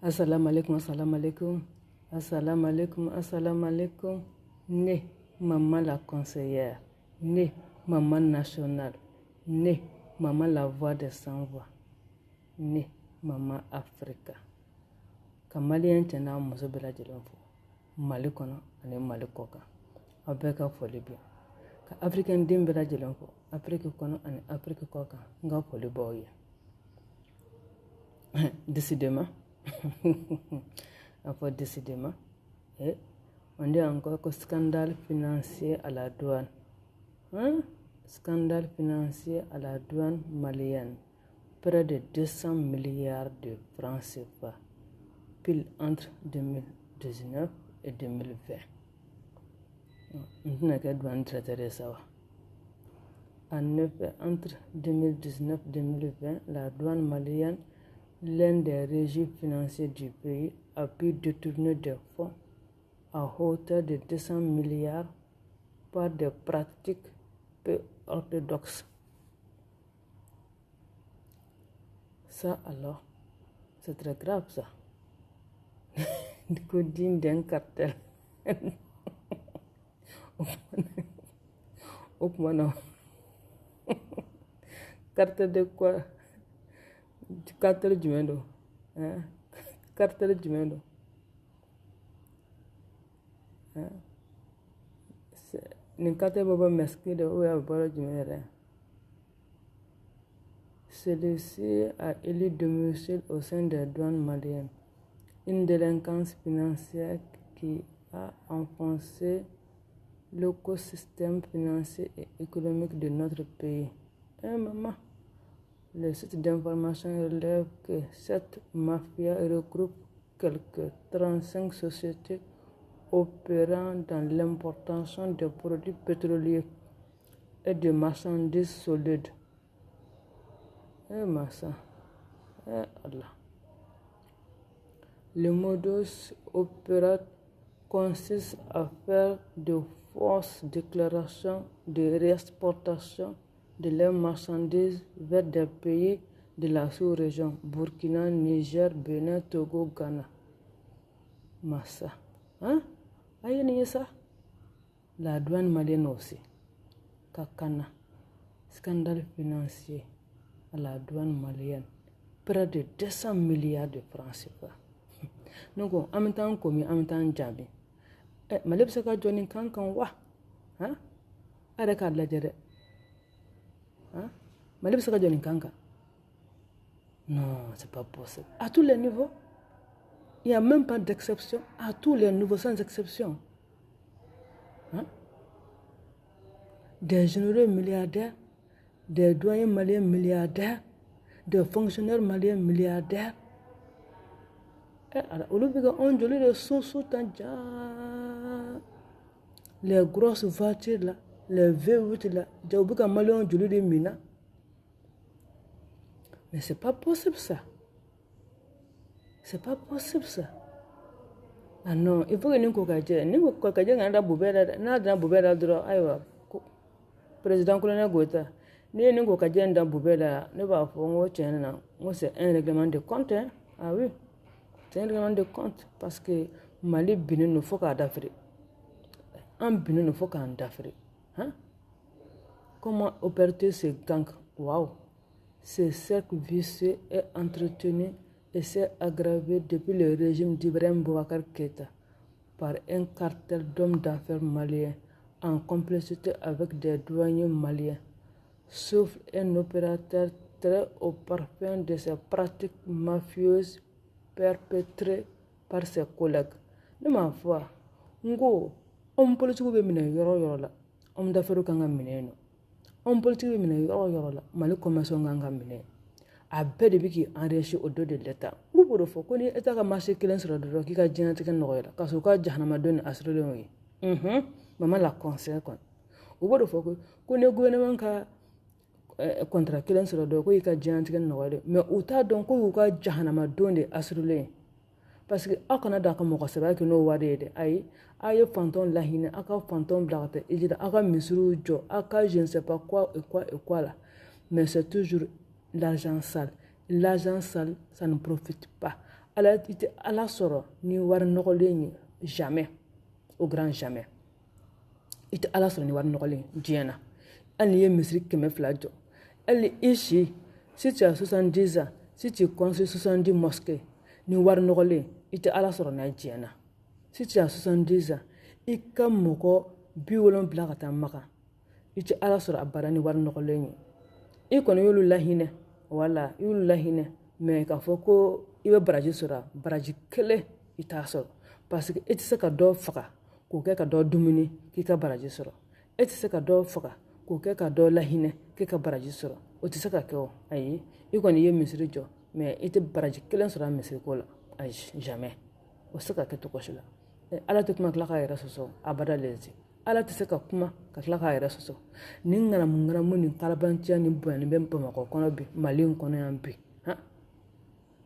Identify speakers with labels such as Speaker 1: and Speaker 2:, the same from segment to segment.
Speaker 1: Assalamu alaikum, assalamu alaikum, assalamu alaikum, assalamu alaikum. Né, maman la conseillère. Né, maman nationale. Né, maman la voix des sans-voix. Né, maman Africa. Ka malien tena muso bela jelen fo. Mali kono ani Mali koka. Abe ka foli bi. Ka Africain dim bela jelen fo. Afrique kono ani Afrique koka. Nga foli boye. Décidément. Enfin, décidément. Et on dit encore que scandale financier à la douane. Hein? Scandale financier à la douane malienne. Près de 200 milliards de francs CFA. Pile entre 2019 et 2020. On n'a qu'à douane traiter ça. En effet, entre 2019 et 2020, la douane malienne, l'un des régimes financiers du pays, a pu détourner des fonds à hauteur de 200 milliards par des pratiques peu orthodoxes. Ça alors, c'est très grave ça. Du coup, digne d'un cartel. Au moins non. Cartel de quoi? Cartel du Mendo. Hein? Cartel du Mendo. Hein? Ni cartel bobo mesquin de où est le du Mendo. Celui-ci a élu domicile au sein des douanes maliennes. Une délinquance financière qui a enfoncé l'écosystème financier et économique de notre pays. Maman. Le site d'information relève que cette mafia regroupe quelques 35 sociétés opérant dans l'importation de produits pétroliers et de marchandises solides. Massa. Allah. Le modus operandi consiste à faire de fausses déclarations de réexportation de leurs marchandises vers des pays de la sous-région, Burkina, Niger, Bénin, Togo, Ghana. Massa. Hein? Aïe, ça? La douane malienne aussi. Kakana. Scandale financier à la douane malienne. Près de 200 milliards de francs CFA. Donc, en même temps, commis, en même temps, jabi. Malib Saka Johnny Kankan, wa? Hein? Arrête la jere. Hein? Malib Saka Johnny Kankan. Non, c'est pas possible. À tous les niveaux, il n'y a même pas d'exception. À tous les niveaux, sans exception. Hein? Des généraux milliardaires, des doyens maliens milliardaires, des fonctionnaires maliens milliardaires. Les grosses voitures là, les V8 là, mais c'est pas possible ça. C'est pas possible ça. Ah non, il faut que nous président colonel Gota, c'est un règlement de compte. Hein? Ah oui, c'est un règlement de compte parce que Mali Bénin ne faut qu'à d'Afrique. En Bénin ne faut qu'à d'Afrique. Hein? Comment opérer ces gangs? Waouh! Ce cercle vicieux est entretenu et s'est aggravé depuis le régime d'Ibrahim Boubacar Keïta par un cartel d'hommes d'affaires maliens en complicité avec des douaniers maliens, sauf un opérateur très au parfum de ces pratiques mafieuses perpétrées par ses collègues. De ma foi, ngo, homme politique be mina yoro la, homme d'affaires kanga mineno. Homme politique be mina yoro la, Mali commerçant kanga mineno. A bɛɛ de bɛ k'i enrichi au dos de l'État. N b'o de fɔ ko ni État ka marché kelen sɔrɔ dɔrɔn k'i ka diɲɛnatigɛ nɔgɔyara k'a sɔrɔ k'a jahanamadenw ni assurélenw ye. Maman la conseil kɔni. O b'o de fɔ ko ni gouvernement ka contrat kelen sɔrɔ dɔrɔn ko i ka diɲɛnatigɛ nɔgɔyara mais u t'a dɔn ko y'u ka jahanamadenw de assurélen ye. Parce que aw kana da ka mɔgɔ sɛbɛya kɛ n'o wari ye dɛ. Ayi, aw ye fantɔn lahinɛ, aw ka fantɔn bila ka taa Egypte, aw ka misiriw jɔ, aw ka je ne sais pas quoi et quoi et quoi là. Mais c'est toujours l'argent sale. L'argent sale, ça ne profite pas. ala sɔrɔ ni wari nɔgɔlen ye jamais au grand jamais i tɛ ala sɔrɔ ni wari nɔgɔlen diɲɛ na hali n'i ye misiri 200 jɔ hali i si tu as 70 ans si tu construis 70 mosquées ni wari nɔgɔlen i tɛ ala sɔrɔ n'a diɲɛ na si tu as 70 ans i ka mɔgɔ 70 ka taa Maka i tɛ ala sɔrɔ a bara ni wari nɔgɔlen ye i kɔni y'olu lahinɛ wala i y'olu lahinɛ mais k'a fɔ ko i bɛ baraji sɔrɔ baraji kelen i t'a sɔrɔ parce que i tɛ se ka dɔ faga k'o kɛ ka dɔ dumuni k'i ka baraji sɔrɔ e tɛ se ka dɔ faga k'o kɛ ka dɔ lahinɛ k'i ka baraji sɔrɔ o tɛ se ka kɛ o ayi i kɔni ye misiri jɔ mais i tɛ baraji kelen sɔrɔ a misiriko la ayi jamais o tɛ se ka kɛ cogo si la ala tɛ kuma tila k'a yɛrɛ sɔsɔ abada lezi ala tɛ se ka kuma ka tila k'a yɛrɛ sɔsɔ nin ŋanamu ni kalabanciya ni bonyani bɛ Bamakɔ kɔnɔ bi Mali in kɔnɔ yan bi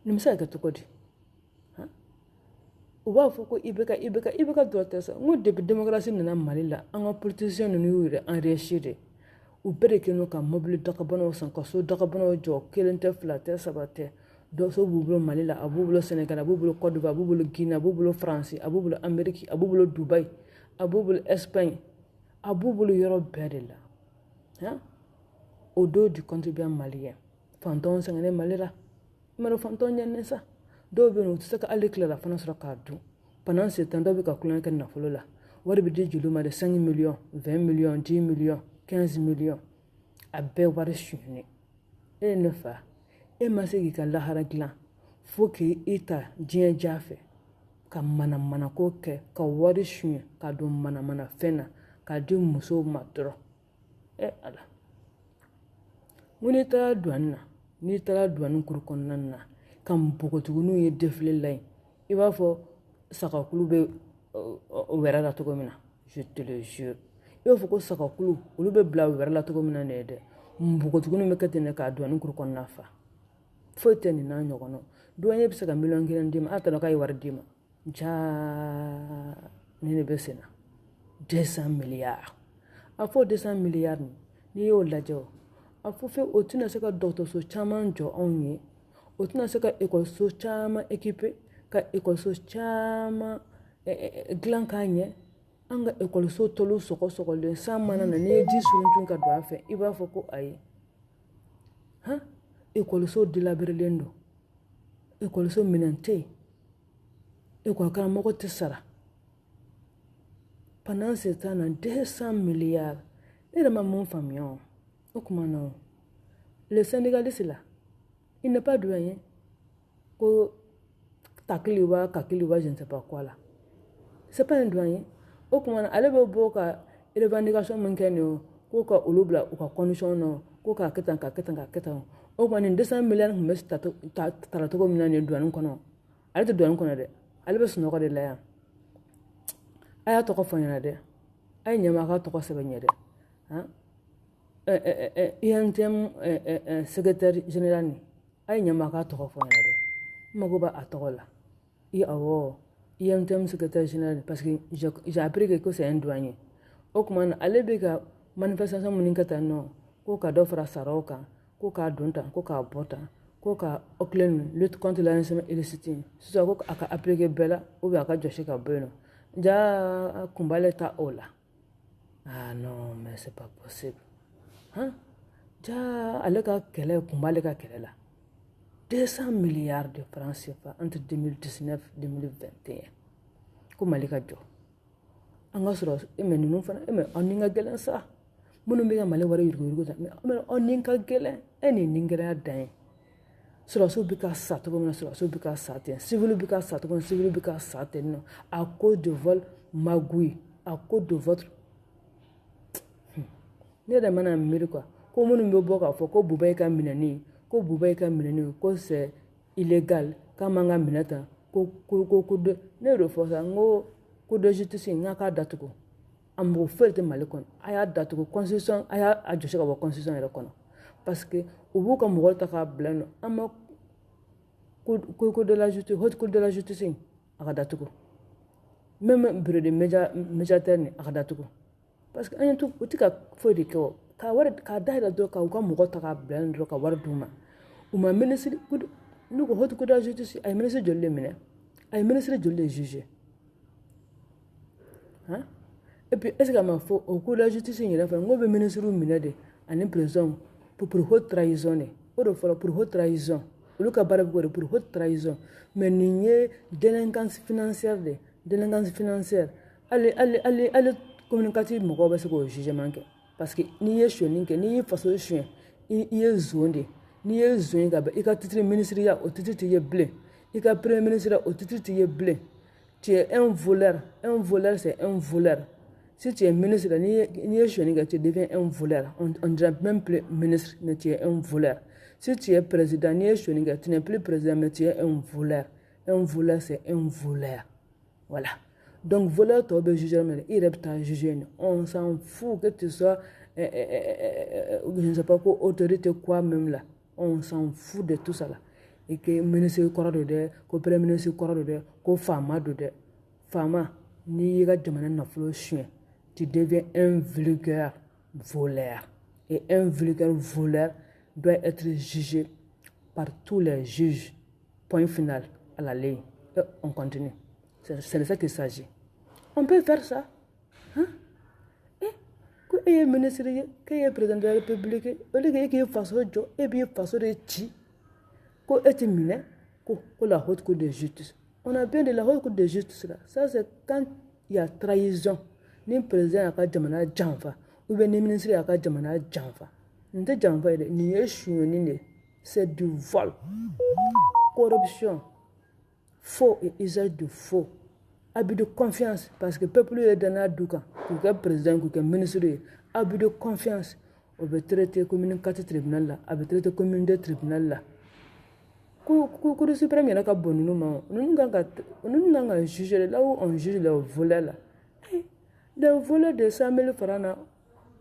Speaker 1: nin bɛ se ka kɛ cogo di u b'a fɔ ko i bɛ ka dɔrɔn tɛ sa n ko depuis démocratie nana Mali la an ka politiciens ninnu y'u yɛrɛ enrichir de u bɛɛ de kɛlen don ka mobili dagabanaw san ka so dagabanaw jɔ 1 tɛ 2 tɛ 3 tɛ dɔ so b'u bolo Mali la a b'u bolo Sénégal a b'u bolo Côte d'Ivoire a b'u bolo Guinée a b'u bolo France a b'u bolo Amérique a b'u bolo Dubaï a b'u bolo Espagne a b'u bolo yɔrɔ bɛɛ de la au dos du contribuable malien fantɔnw sɛgɛnnen Mali la i ma dɔn fantɔnw ɲɛnen sa dɔw bɛ yen u tɛ se ka hali tilala fana sɔrɔ k'a dun pendant ce temps dɔw bɛ ka kulonkɛ kɛ nafolo la wari bɛ di jeliw ma de 5 millions 20 millions 10 millions 15 millions a bɛɛ wari suɲɛnen e ne fa e ma se k'i ka lahara dilan fo k'i ta diɲɛ ja fɛ ka manamanako kɛ ka wari suɲɛ ka don manamana fɛn na k'a di musow ma dɔrɔn ala n ko n'i taara douane kuru kɔnɔna na ka npogotigininw ye défilé la yen i b'a fɔ sagakulu bɛ wɛrɛ la cogo min na je te le jure i b'a fɔ ko sagakulu olu bɛ bila wɛrɛ la cogo min na ne dɛ npogotigininw bɛ kɛ ten de k'a douane kuru kɔnɔna fa foyi tɛ nin n'a ɲɔgɔnna douanier bɛ se ka 1 million d'i ma a t'a dɔn k'a ye wari d'i ma jaa ne bɛ sen na 200 milliards a fɔ 200 milliards n'i y'o lajɛ a fɔ fɛ o tɛna se ka dɔgɔtɔrɔso caman jɔ anw ye o tɛna se ka ekɔliso caman équipé ka ekɔliso caman dilan k'a ɲɛ an ka ekɔliso tɔlu sɔgɔsɔgɔlen san mana na n'i ye ji suruntun ka don a fɛ i b'a fɔ ko ayi ekɔliso delabrelen don ekɔliso minɛn tɛ yen ekɔlikaramɔgɔ tɛ sara pendant ce temps na 200 milliards ne yɛrɛ ma mun faamuya o kuma na le syndicaliste là il n'est pas douanier ko takiliwa je ne sais pas quoi là c'est pas un douanier o kuma na ale bɛ bɔ ka revendication min kɛ nin ko ka olu bila u ka condition na ko k'a kɛ tan o kuma nin 200 milliards tun bɛ tara cogo min na nin douane kɔnɔ ale tɛ douane kɔnɔ dɛ ale bɛ sunɔgɔ de la yan a y'a tɔgɔ fɔ n ɲɛna dɛ a ye ɲɛma a ka tɔgɔ sɛbɛn ɲɛ dɛ INTM secrétaire général ni a ye ɲɛma a ka tɔgɔ fɔ n ɲɛna dɛ n mago b'a tɔgɔ la awɔ INTM secrétaire général parce que j'ai appris que c'est un douanier o kuma na ale bɛ ka manifestation minnu kɛ tan nɔ ko ka dɔ fara saraw kan ko k'a don tan ko k'a bɔ tan ko ka OCLEN lutte contre l'enrichissement illicite sisan ko a ka appliquer bɛɛ la ou bien a ka jɔsi ka bɔ yen nɔ ja kunbale ta o la non mais c'est pas possible ja ale ka kɛlɛ kunbale ka kɛlɛ la 200 milliards de francs CFA entre 2019 et 2021 ko Mali ka jɔ an ka sɔrɔ mais ninnu fana mais an ni ka gɛlɛn sa minnu bɛ ka Mali wari yuruguyurugu ta mais an ni ka gɛlɛn ni nin gɛlɛya dan ye sɔrɔsiw bɛ ka sa cogo min na sɔrɔsiw bɛ ka sa ten civil bɛ ka sa cogo min na civil bɛ ka sa ten nɔ à cause de vol magouille à cause de votre ne yɛrɛ mana miiri quoi ko minnu bɛ bɔ k'a fɔ ko Buba ye ka minɛni ko c'est illégal k'a man ka minɛ tan ko ne yɛrɛ fɔ sa n ko ko de justice n k'a datugu a mɔgɔ foyi tɛ Mali kɔnɔ a y'a datugu constitution a y'a jɔsi ka bɔ constitution yɛrɛ kɔnɔ parce que u b'u ka mɔgɔw ta k'a bila yen nɔ an ma cour de la justice haute cour de la justice a ka datugu même bureau de médiateur ni a ka datugu parce que an ye u tɛ ka foyi de kɛ o k'a dayɛlɛ dɔrɔn k'u ka mɔgɔw ta k'a bila yen dɔrɔn ka wari d'u ma u ma ministre nous ko haute cour de justice ay ministre de l'Émine ay ministre de le juger hein et puis est-ce que ma faut au cour de justice il a fait ngobe ministre mine de en prison pour haute trahison pour haute trahison le ka bara pour haute trahison mais nié délinquance financière allez communicatif moko ba se ko jugement ke parce que ni ye choni ke ni faso chien i ye zonde ni ye zon ka ba i ka titre ministériel au titre ti ye blé i ka premier ministre au titre ti ye blé tu es un voleur c'est un voleur si tu es ministre ni ye choni ke tu deviens un voleur on dirait même plus ministre mais tu es un voleur si tu es président ni ye choni ke tu n'es plus président mais tu es un voleur c'est un voleur voilà. Donc, voleur, tu as jugé, il est jugé. On s'en fout que tu sois, je ne sais pas quoi, autorité, quoi même là. On s'en fout de tout ça là. Et que le ministre de que le premier ministre de que le femme de femme, ni a demandé n'a pas chien. Tu deviens un vulgaire voleur. Et un vulgaire voleur doit être jugé par tous les juges. Point final à la ligne. Et on continue. C'est de ça qu'il s'agit. On peut faire ça. Hein? Quand il est ministre, quand il est président de la République, il est face au job, et puis face au chi. Quand il est ministre, quand la haute cour de justice. On a bien de la haute cour de justice là. Ça, c'est quand il y a trahison. Ni président a demandé Janfa, ou bien ni ministre a demandé Janfa. Ni Janfa, ni Yeshua, c'est du vol. Corruption. Faux et usage de faux. Abus de confiance, parce que le peuple est dans la douka, que le président, que le ministre, abus de confiance, on veut traiter comme une carte tribunal là, on veut traiter comme une tribunal là. Quand le suprême est là, nous n'avons jugé là où on juge le voleur là. Le voleur de 100 000 francs là,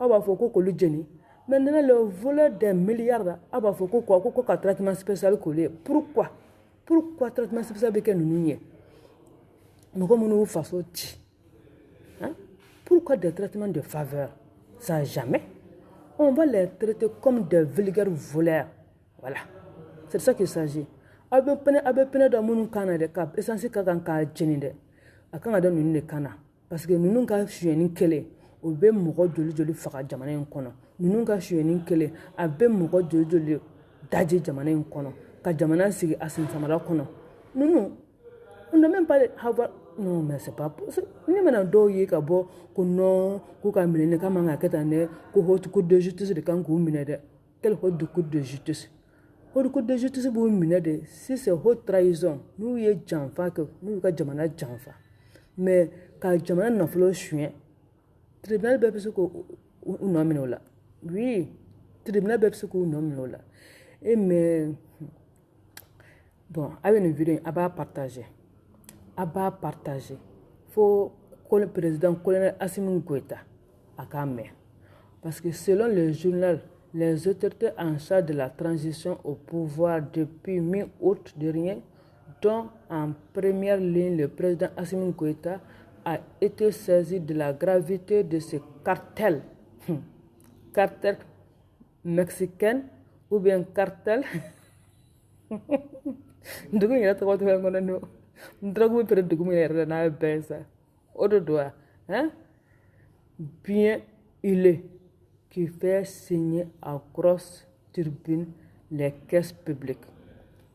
Speaker 1: on va faire quoi le génie. Maintenant, le voleur des milliards là, on va faire quoi traitement spécial collé. Pourquoi traitement spécial avec nous? Nous comme nous faisons pourquoi des traitements de faveur? Ça jamais. On va les traiter comme des vulgaires voleurs. Voilà. C'est de ça qu'il s'agit. Abe pene da munu kana de cap essentiel ka jeni de. Akanga da nunu de kana parce que nunu ka shuyeni kele obe mogo joli faka jamana en kono. Nunu ka shuyeni kele abe mogo joli daji jamana en kono. Ka jamana sigi asin samara kono. Nunu on n'a même pas avoir non mais c'est pas possible. Ni maintenant do yi ka bo ko non ko ka mine ka manga ketane ko haute cour de justice de kan ko mine de. Quelle haute cour de justice? Haute cour de justice bo mine de si c'est haute trahison nous y janfa que nous ka jamana janfa. Mais ka jamana na flo chien tribunal be parce ko non minola. Oui, tribunal be parce ko non minola. Et mais bon, avec une vidéo à partager. Faut que le président colonel Assimi Goïta a camé. Parce que selon le journal, les autorités en charge de la transition au pouvoir depuis mi-août dernier, dont en première ligne le président Assimi Goïta a été saisi de la gravité de ce cartel. Cartel mexicain ou bien cartel. Bien huilé qui fait signer à grosse turbine les caisses publiques.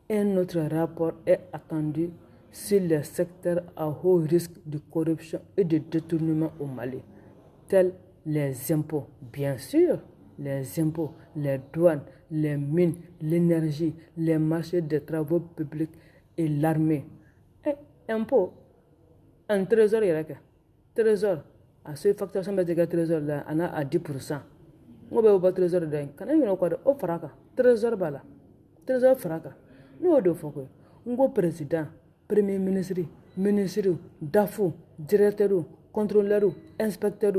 Speaker 1: Un autre rapport est attendu sur les secteurs à haut risque de corruption et de détournement au Mali, tels les impôts, bien sûr, les impôts, les douanes, les mines, l'énergie, les marchés des travaux publics et l'armée. Et impôts, un trésor, il y a trésor. À ce facteur, ça me dit que trésor là, on a à 10%. On va au trésor de dingue. Quand on a quoi au fracas, trésor bala, trésor fracas. Nous au deux fois quoi. On go président, premier ministre, ministre, DAFO, directeur, contrôleur, inspecteur,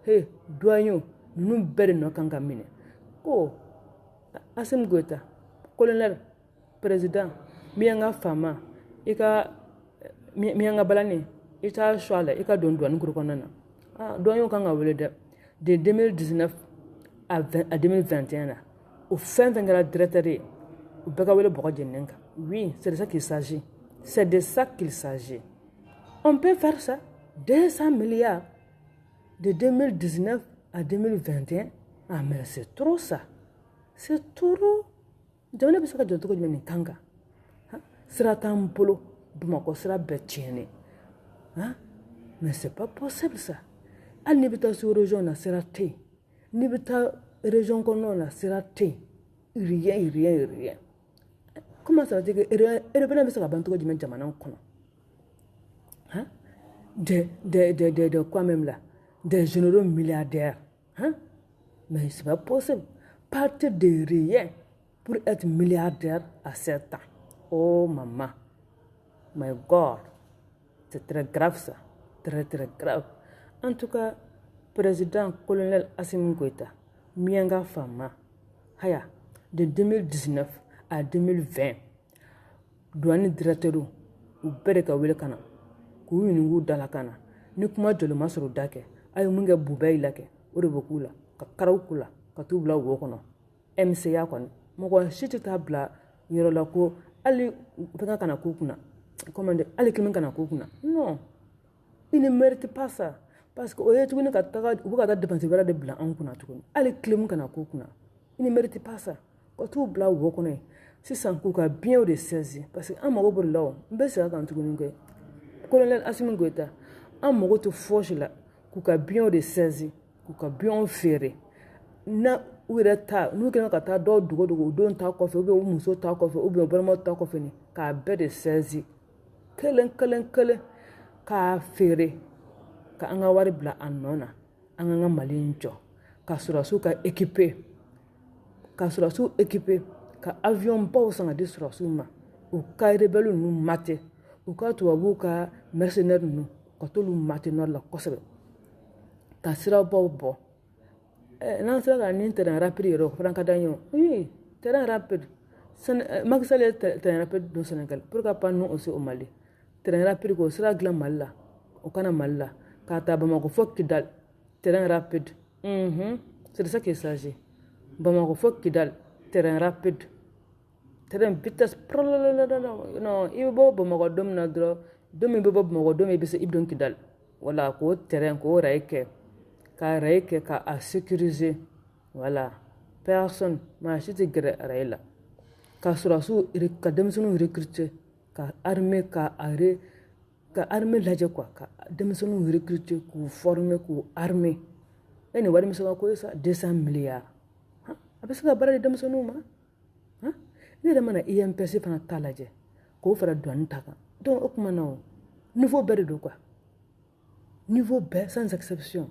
Speaker 1: hey, douanier, nous berne kanga mine. Oh, Assimi Goïta, colonel, président, mianga fama, ika mianga balani, ita shwala, ika don douane kurukonana. Ah, douanier kanga wele de 2019 à 2021 au fin de la directeur au beka wele boko jenenga Oui, c'est de ça qu'il s'agit. C'est de ça qu'il s'agit. On peut faire ça. 200 milliards de 2019 à 2021. Ah, mais c'est trop ça. C'est trop. Jamana bɛ se ka jɔ cogo jumɛn nin kan kan sira t'an bolo Bamakɔ sira bɛɛ tiɲɛnen mais c'est pas possible ça hali n'i bɛ taa sous région na sira tɛ yen n'i bɛ taa région kɔnɔnaw na sira tɛ yen rien comment ça veut dire que rebelle bɛ se ka ban cogo jumɛn jamana kɔnɔ de quoi même là des généraux milliardaires mais c'est pas possible partir de rien pour être milliardaire à 7 ans. Oh maman, my God, c'est très grave ça, très grave. En tout cas, président colonel Assimi Goïta, Mianga Fama, haya, de 2019 à 2020, douane directeur ou bereka wele kana, ku yinu dala kana, ni kuma jolo masoro dake, ay munga bubay lake, ore bokula, ka karawkula, ka tubla wokono, MCA kon. Mɔgɔ si tɛ taa bila yɔrɔ la ko hali fɛn kana k'u kunna comment dire hali kelen kana k'u kunna non il ne mérite pas ça parce que o ye tuguni ka taga u bɛ ka taa dépense wɛrɛ de bila anw kunna tuguni hali kelen kana k'u kunna il ne mérite pas ça ka t'u bila wo kɔnɔ yen sisan k'u ka biɲɛw de saisi parce que an mago b'o de la o n bɛ segin a kan tuguni kɛ colonel Assimi Goïta an mago tɛ fosi la k'u ka biɲɛw de saisi k'u ka biɲɛw feere na u yɛrɛ ta n'u kɛlen ka taa dɔw dogo o don ta kɔfɛ ou bien u muso ta kɔfɛ ou bien u balimaw ta kɔfɛ ni k'a bɛɛ de saisi kelen k'a feere ka an ka wari bila a nɔ na an ka Mali in jɔ ka sɔrɔsiw ka équiper ka avion baw san ka di sɔrɔsiw ma u ka rebelle ninnu mate u ka tubabuw ka mercenaires ninnu ka t'olu mate nord la kosɛbɛ ka sirabaw bɔ n'an sera ka nin terrain rapide yɛrɛ o fana ka d'an ye oui terrain rapide Macky Sall ye terrain rapide don Sénégal pourquoi pas nous aussi au Mali terrain rapide ko sira dilan Mali la o kana Mali la k'a ta Bamakɔ fo Kidal terrain rapide c'est de ça qu'il s'agit Bamakɔ fo Kidal terrain rapide terrain vitesse non i bɛ bɔ Bamakɔ don min na dɔrɔn don min bɛ bɔ Bamakɔ don min i bɛ se i bɛ don Kidal voilà k'o terrain k'o rayi kɛ ka rayi kɛ ka sécuriser voilà personne maa si tɛ gɛrɛ rayi la ka sɔrɔsiw ka denmisɛnninw recruter ka armée lajɛ quoi ka denmisɛnninw recruter k'u former k'u armée e ni wari min se ka ko ye sa 200 milliards a bɛ se ka baara di denmisɛnninw ma ne yɛrɛ mana INPS fana ta lajɛ k'o fara douane ta kan donc o tuma na o niveau bɛɛ de don quoi niveau bɛɛ sans exception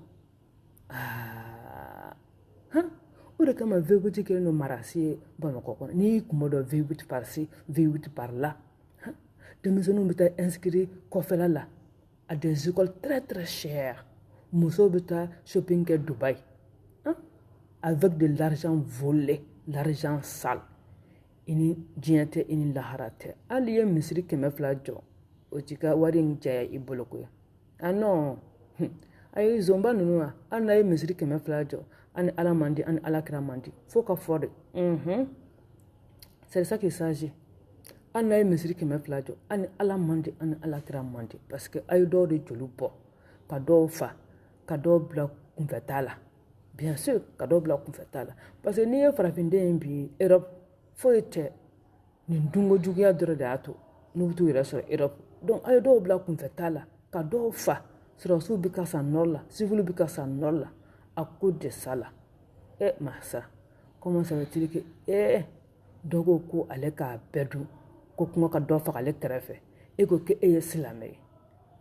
Speaker 1: o de kama V8 kelen don marasi ye Bamakɔ kɔnɔ n'i y'i kun bɔ dɔn V8 par-ci V8 par-là denmisɛnninw bɛ taa inscrire kɔfɛla la à des écoles très chères musow bɛ taa shopping kɛ Dubaï avec de l'argent volé l'argent sale i ni diɲɛ tɛ i ni lahara tɛ hali i ye misiri 200 jɔ o t'i ka wari in jaya i bolo koyi non ayi zomba ninnu hali n'a ye misiri 200 jɔ ani ala man di ani alakira man di fo ka fɔ de c'est de ça qu'il s'agit hali n'a ye misiri 200 jɔ ani ala man di ani alakira man di parce que a ye dɔw de joli bɔ ka dɔw fa ka dɔw bila kunfɛta la bien sûr ka dɔw bila kunfɛta la parce que n'i ye farafindden ye bi Europe foyi tɛ nin dunko juguya dɔrɔn de y'a to n'u bɛ t'u yɛrɛ sɔrɔ Europe donc a ye dɔw bila kunfɛta la ka dɔw fa sɔrɔsiw bɛ ka sa nord la civil bɛ ka sa nord la à cause de ça là masa comment ça veut dire que dɔ ko ale k'a bɛɛ dun ko kuma ka dɔ faga ale kɛrɛfɛ e ko k'e ye silamɛ ye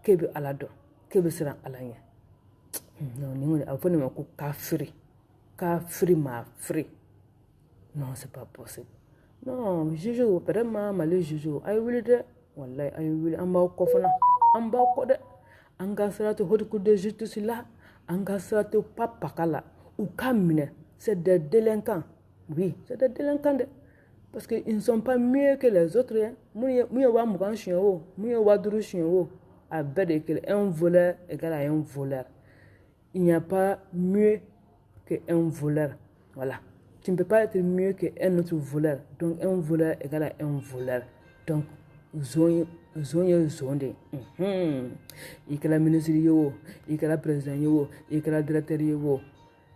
Speaker 1: k'e bɛ ala dɔn k'e bɛ siran ala ɲɛ non ni a bɛ fɔ nin ma ko kafiri maa firi non c'est pas possible non juge vraiment Mali juge a ye wuli dɛ wallahi a ye wuli an b'aw kɔ fana an b'aw kɔ dɛ an ka sira tɛ haute cour de justice la an ka sira tɛ papaka la u ka minɛ c'est des délinquants oui c'est des délinquants dɛ parce que ils ne sont pas mieux que les autres mun ye 20 suɲɛ o mun ye 50 suɲɛ o a bɛɛ de kelen un voleur égale à un voleur il n'y a pas mieux que un voleur voilà tu ne peux pas être mieux que un autre voleur donc un voleur égale à un voleur donc zone de il kɛra ministre ye o il kɛra président ye o il kɛra directeur ye o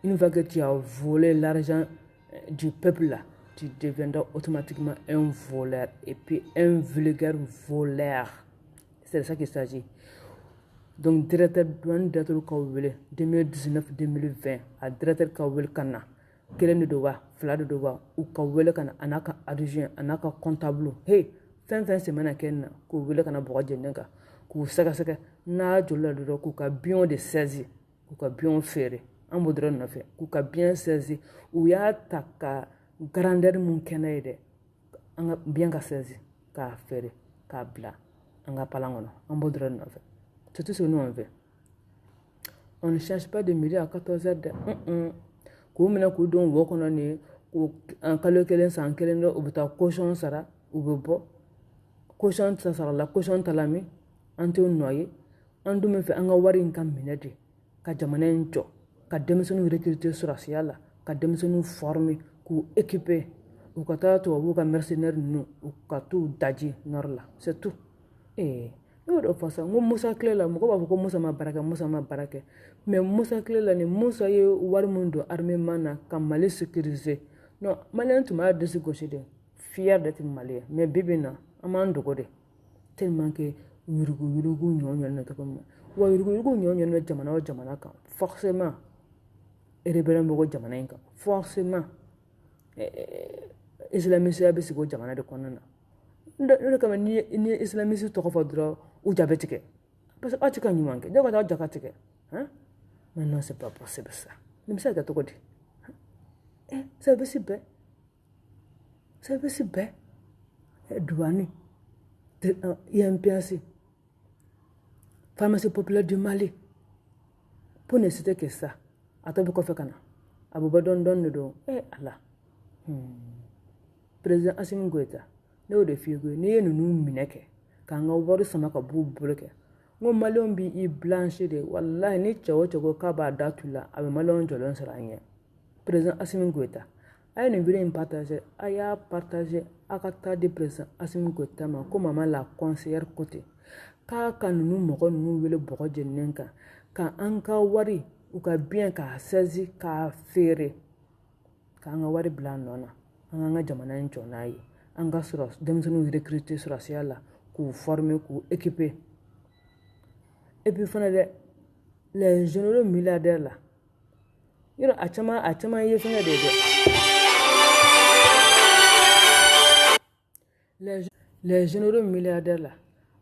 Speaker 1: une fois que tu as volé l'argent du peuple là tu deviendras automatiquement un voleur et puis un vulgaire voleur. C'est de ça qu'il s'agit. Donc directeur douane directeur ka wele 2019-2020 a directeur ka wele kana kelen de do wa fila de do wa u ka wele kana anaka adjoint anaka comptable hey fɛn semaine kɛ na k'u wele kana bɔgɔ jɛnnen kan k'u sɛgɛsɛgɛ n'a joli la dɔrɔn k'u ka biɲɛw de saisi k'u ka biɲɛw feere an b'o dɔrɔn nɔfɛ k'u ka biɲɛ saisi u y'a ta ka grandeur mun kɛ n'a ye dɛ an ka biɲɛ ka saisi k'a feere k'a bila an ka palan kɔnɔ an b'o dɔrɔn nɔfɛ c'est tout ce que nous on fait. On ne cherche pas de midi à 14h de k'u minɛ k'u don wo kɔnɔ nin ye k'u kalo kelen san kelen dɔ u bɛ taa caution sara u bɛ bɔ caution ta sara la caution ta la min an t'o nɔ ye an dun bɛ fɛ an ka wari in ka minɛ de ka jamana in jɔ ka denmisɛnninw recruter sɔrɔsiya la ka denmisɛnninw former k'u équiper u ka taa tubabuw ka mercenaires ninnu u ka t'u daji nord la c'est tout. Ne y'o dɔ fɔ sa n ko Musa tile la mɔgɔ b'a fɔ ko Musa ma baara kɛ mais Musa tile la ni Musa ye wari min don armement na ka Mali sécuriser non maliyɛn tun b'a disi gosi de fier d'être malien mais bibi in na an b'an dogo de tellement que yurugu ɲɔ na cogo min na wa yurugu ɲɔ na jamana o jamana kan forcément rebelle bɛ bɔ jamana in kan forcément islamisiya bɛ sigi o jamana de kɔnɔna na ne de kama ni ye islamisi tɔgɔ fɔ dɔrɔn u ja bɛ tigɛ parce que aw tɛ ka ɲuman kɛ ne ka taa ja ka tigɛ mais non c'est pas possible ça nin bɛ se ka kɛ cogo di service bɛɛ douane INPS pharmacie populaire du Mali pour ne citer que ça a tɔ bɛ kɔfɛ ka na a bɛ bɔ dɔɔni de don ala président Assimi Goïta ne y'o de f'i ye n'i ye ninnu minɛ kɛ k'an ka wari sama ka b'u bolo kɛ n ko maliyɛnw b'i blanchi de walahi ni cɛ o cɛ ko k'a b'a da tu la a bɛ maliyɛnw jɔlen sɔrɔ an ɲɛ président Assimi Goïta a ye nin vidéo in partager a y'a partager a ka taa di président Assimi Goïta ma ko maman la conseillère côté k'a ka ninnu mɔgɔ ninnu wele bɔgɔ jɛninen kan ka an ka wari u ka bien k'a saisi k'a feere k'an ka wari bila a nɔ na an k'an ka jamana in jɔ n'a ye an ka sɔrɔ denmisɛnninw recruter sɔrɔsiya la k'u former k'u équiper et puis fana dɛ les généraux milliardaires là yɔrɔ a caman ye fɛngɛ de ye dɛ les généraux milliardaires là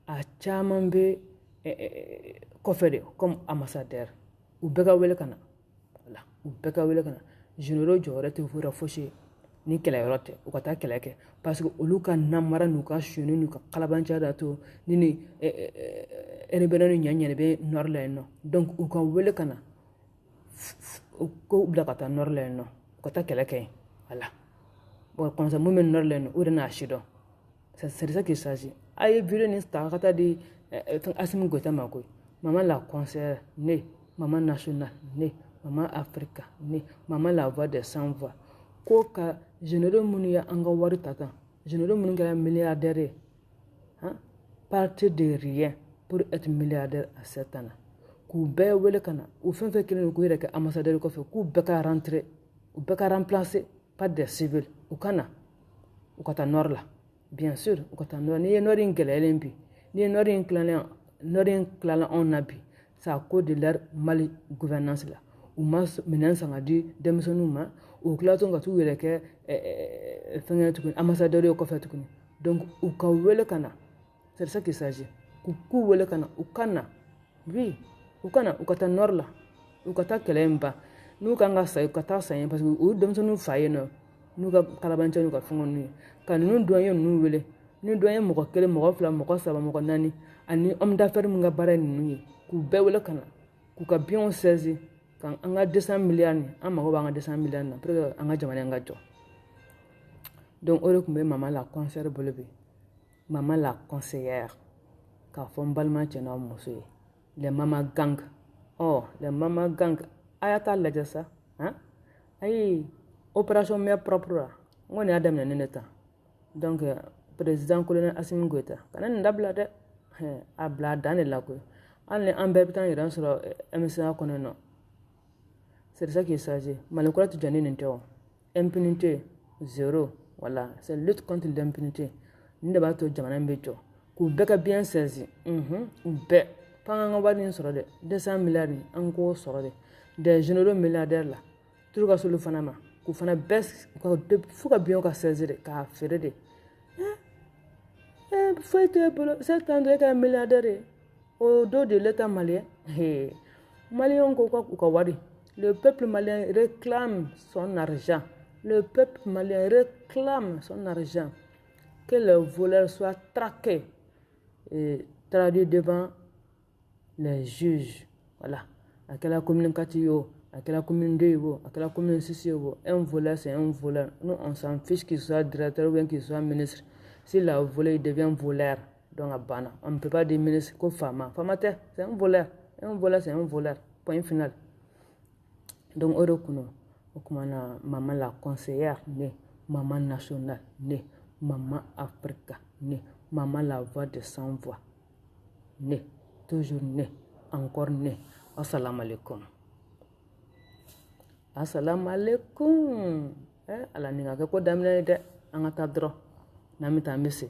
Speaker 1: a caman bɛ kɔfɛ de comme ambassadeur u bɛɛ ka wele ka na voilà u bɛɛ ka wele ka na généraux jɔyɔrɔ tɛ fosi ye ni kɛlɛyɔrɔ tɛ u ka taa kɛlɛ kɛ parce que olu ka namara n'u ka soni n'u ka kalabanciya da to ni rebelle ni ɲɛɲɛ bɛ nord la yen nɔ donc u ka wele ka na ko bila ka taa nord la yen nɔ u ka taa kɛlɛ kɛ yen voilà bon comme ça mun bɛ nord la yen nɔ o de n'a si dɔn c'est de ça qu'il s'agit a ye vidéo nin ta ka taa di Assimi Goïta ma koyi maman la conseillère ne maman nationale ne maman Africa ne maman la voix des sans voix ko ka généraux minnu ye an ka wari ta tan généraux minnu kɛra milliardaire ye partir de rien pour être milliardaire à 7 ans k'u bɛɛ wele ka na u fɛn fɛn kelen k'u yɛrɛ kɛ ambassadeur kɔfɛ k'u bɛɛ ka rentrer u bɛɛ ka remplacer par des civils u ka na u ka taa nord la bien sûr u ka taa nord n'i ye nord in gɛlɛyalen bi n'i ye nord in tilala anw na bi c'est à cause de leur mal gouvernance la u ma minɛn san ka di denmisɛnninw ma u tilatɔ ka t'u yɛrɛ kɛ fɛngɛ tuguni ambassadeur ye kɔfɛ tuguni donc u ka wele ka na c'est de ça qu'il s'agit k'u wele ka na u ka na oui u ka na u ka taa nord la u ka taa kɛlɛ in ban n'u kan ka sa u ka taa sa yen parce que u denmisɛnninw fa yen nɔ n'u ka kalabanciya n'u ka fɛngɛ ninnu ye ka ninnu dɔnye ninnu wele ni dɔnye mɔgɔ kelen mɔgɔ fila mɔgɔ saba mɔgɔ naani ani homme d'affaires min ka baara ye ninnu ye k'u bɛɛ wele ka na k'u ka biɲɛw saisi kan an ka 200 milliards ni an mago b'an ka 200 milliards na pour que an ka jamana in ka jɔ donc o de tun bɛ maman la conseillère bolo bi maman la conseillère k'a fɔ n balima cɛ n'aw muso ye les mama gang les mama gang a y'a taa lajɛ sa ayi opération mère propre la n kɔni y'a daminɛ ne de ta donc président colonel Assimi Goïta kana ndabla de a bila dan de la koyi hali ni an bɛɛ bɛ taa n yɛrɛ sɔrɔ MCA kɔnɔ nɔ c'est de ça qui est sagé Malekura tɛ jɛn ni nin tɛ o impunité zéro voilà c'est lutte contre l'impunité nin de b'a to jamana in bɛ jɔ k'u bɛɛ ka bien saisi u bɛɛ f'an k'an ka wari in sɔrɔ dɛ 200 milliards nin an k'o sɔrɔ dɛ des généraux milliardaires la turu ka s'olu fana ma k'u fana bɛɛ f'u ka bien ka saisi de k'a feere de foyi t'e bolo c'est temps de kɛ milliardaire ye au dos de l'état malien malien ko ka wari le peuple malien réclame son argent le peuple malien réclame son argent que les voleurs soient traqués et traduits devant les juges voilà à quelle commune Katio à quelle commune Devo à quelle commune Sissio un voleur c'est un voleur nous on s'en fiche qu'il soit directeur ou bien qu'il soit ministre s'il a volé il devient voleur donc à Bana on ne peut pas dire ministre qu'au Fama c'est un voleur c'est un voleur point final donc Orokuno okumana maman la conseillère né maman nationale né maman Africa né maman la voix de sans voix né toujours né encore né assalamu alaikum ala ninga ko damina de an ka taa dɔrɔn n'an bɛ taa an bɛ se